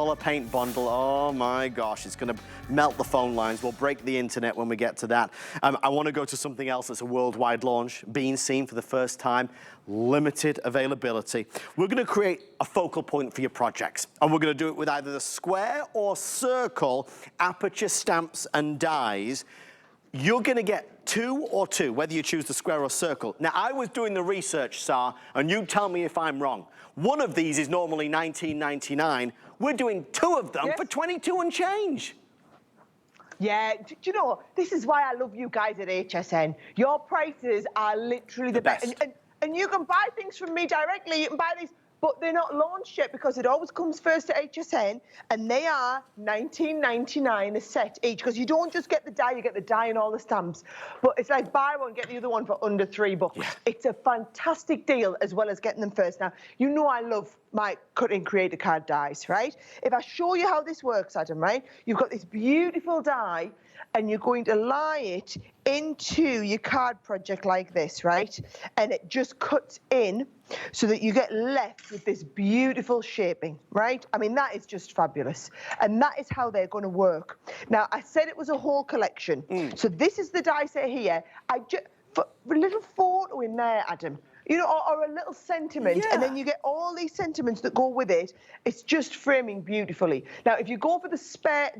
Color paint bundle, oh my gosh, it's gonna melt the phone lines. We'll break the internet when we get to that. I wanna go to something else that's a worldwide launch, being seen for the first time, limited availability. We're gonna create a focal point for your projects, and we're gonna do it with either the square or circle aperture stamps and dies. You're gonna get two, whether you choose the square or circle. Now, I was doing the research, Sar, and you tell me if I'm wrong. One of these is normally $19.99. We're doing two of them for 22 and change. Yeah, do you know, this is why I love you guys at HSN. Your prices are literally the best. And you can buy things from me directly. You can buy these, but they're not launched yet because it always comes first to HSN, and they are $19.99 a set each, because you don't just get the die, you get the die and all the stamps. But it's like buy one, get the other one for under $3. Yeah. It's a fantastic deal, as well as getting them first. Now, you know I love my cutting creator card dies, right? If I show you how this works, Adam, right? You've got this beautiful die, and you're going to lie it into your card project like this, right? And it just cuts in so that you get left with this beautiful shaping, right? I mean, that is just fabulous. And that is how they're going to work. Now, I said it was a whole collection. So this is the die set here. I just, for a little photo in there, Adam, you know, or a little sentiment, and then you get all these sentiments that go with it. It's just framing beautifully. Now, if you go for the square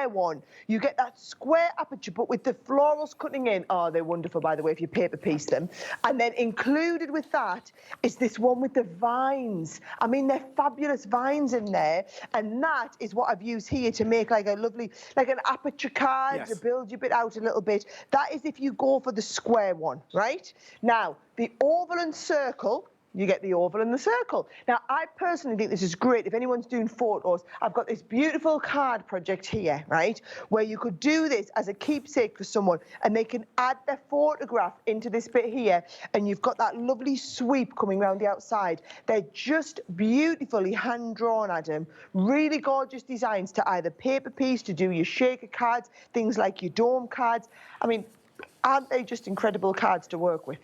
one, you get that square aperture, but with the florals cutting in. Oh, they're wonderful, by the way, if you paper piece them. And then included with that is this one with the vines. I mean, they're fabulous vines in there, and that is what I've used here to make like a lovely, like an aperture card to build your bit out a little bit. That is if you go for the square one, right? Now, the oval and circle, you get the oval and the circle. Now, I personally think this is great. If anyone's doing photos, I've got this beautiful card project here, right, where you could do this as a keepsake for someone, and they can add their photograph into this bit here, and you've got that lovely sweep coming around the outside. They're just beautifully hand-drawn, Adam. Really gorgeous designs to either paper piece, to do your shaker cards, things like your dome cards. I mean, aren't they just incredible cards to work with?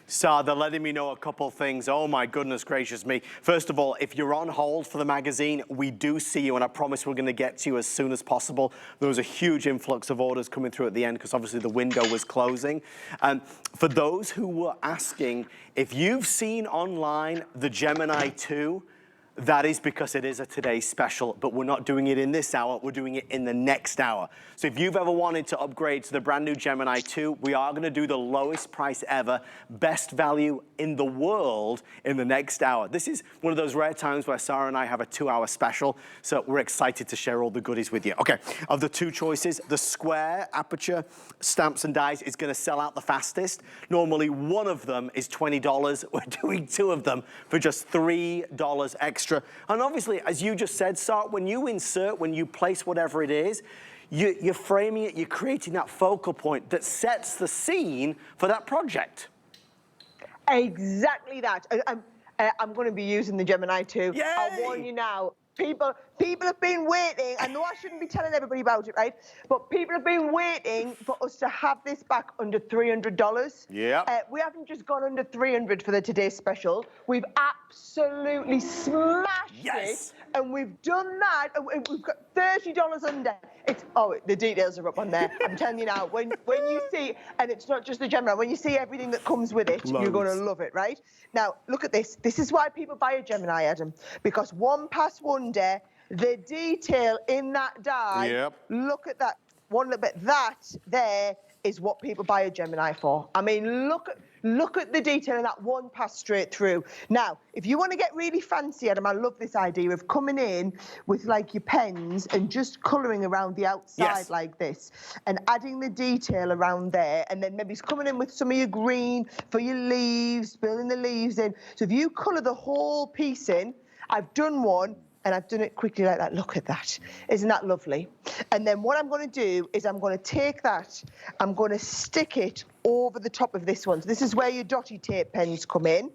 Sar, they're letting me know a couple things. Oh my goodness gracious me. First of all, if you're on hold for the magazine, we do see you, and I promise we're going to get to you as soon as possible. There was a huge influx of orders coming through at the end because obviously the window was closing. For those who were asking, if you've seen online the Gemini 2, that is because it is a Today Special, but we're not doing it in this hour, we're doing it in the next hour. So if you've ever wanted to upgrade to the brand new Gemini 2, we are gonna do the lowest price ever, best value in the world in the next hour. This is one of those rare times where Sarah and I have a 2-hour special, so we're excited to share all the goodies with you. Okay, of the two choices, the square aperture stamps and dies is gonna sell out the fastest. Normally one of them is $20. We're doing two of them for just $3 extra. And obviously, as you just said, Sarah, when you insert, when you place whatever it is, you're framing it, you're creating that focal point that sets the scene for that project. Exactly that. I'm going to be using the Gemini 2. Yay! I'll warn you now. People have been waiting. I know I shouldn't be telling everybody about it, right? But people have been waiting for us to have this back under $300. Yeah. We haven't just gone under $300 for the Today Special. We've absolutely smashed it. And we've done that. And we've got $30 under. The details are up on there. I'm telling you now, when you see, and it's not just the Gemini, when you see everything that comes with it, you're going to love it, right? Now, look at this. This is why people buy a Gemini, Adam, because one past wonder, the detail in that die, look at that one little bit. That there is what people buy a Gemini for. I mean, look at the detail in that one pass straight through. Now, if you want to get really fancy, Adam, I love this idea of coming in with like your pens and just colouring around the outside like this and adding the detail around there, and then maybe coming in with some of your green for your leaves, building the leaves in. So if you colour the whole piece in, I've done one, and I've done it quickly like that. Look at that. Isn't that lovely? And then what I'm going to do is I'm going to take that, I'm going to stick it over the top of this one. So this is where your dotty tape pens come in.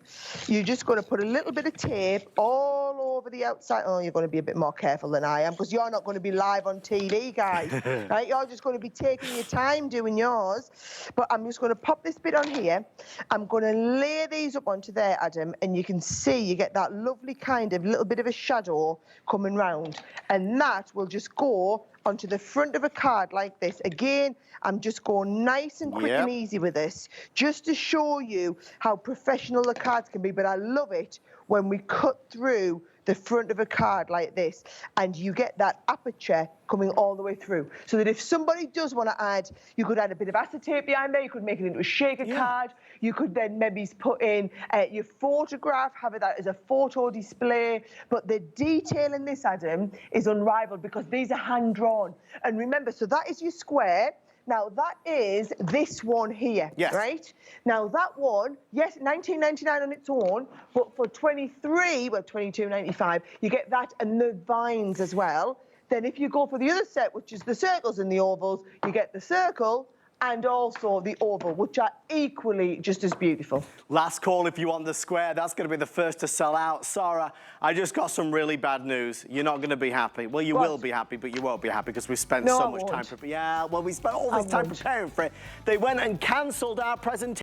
You're just going to put a little bit of tape all over the outside. Oh, you're going to be a bit more careful than I am because you're not going to be live on TV, guys. Right? You're just going to be taking your time doing yours. But I'm just going to pop this bit on here. I'm going to lay these up onto there, Adam, and you can see you get that lovely kind of little bit of a shadow coming round. And that will just go onto the front of a card like this. Again, I'm just going nice and quick and easy with this, just to show you how professional the cards can be. But I love it when we cut through the front of a card like this and you get that aperture coming all the way through. So that if somebody does want to add, you could add a bit of acetate behind there, you could make it into a shaker card, you could then maybe put in your photograph, have that as a photo display. But the detail in this, Adam, is unrivaled because these are hand-drawn. And remember, so that is your square. Now, that is this one here, right? Now, that one, yes, $19.99 on its own, but for $22.95, you get that and the vines as well. Then if you go for the other set, which is the circles and the ovals, you get the circle and also the oval, which are equally just as beautiful. Last call if you want the square. That's going to be the first to sell out. Sarah, I just got some really bad news. You're not going to be happy. Well, you will be happy, but you won't be happy because we spent so much time preparing. Yeah, well, we spent all this time preparing for it. They went and cancelled our presentation.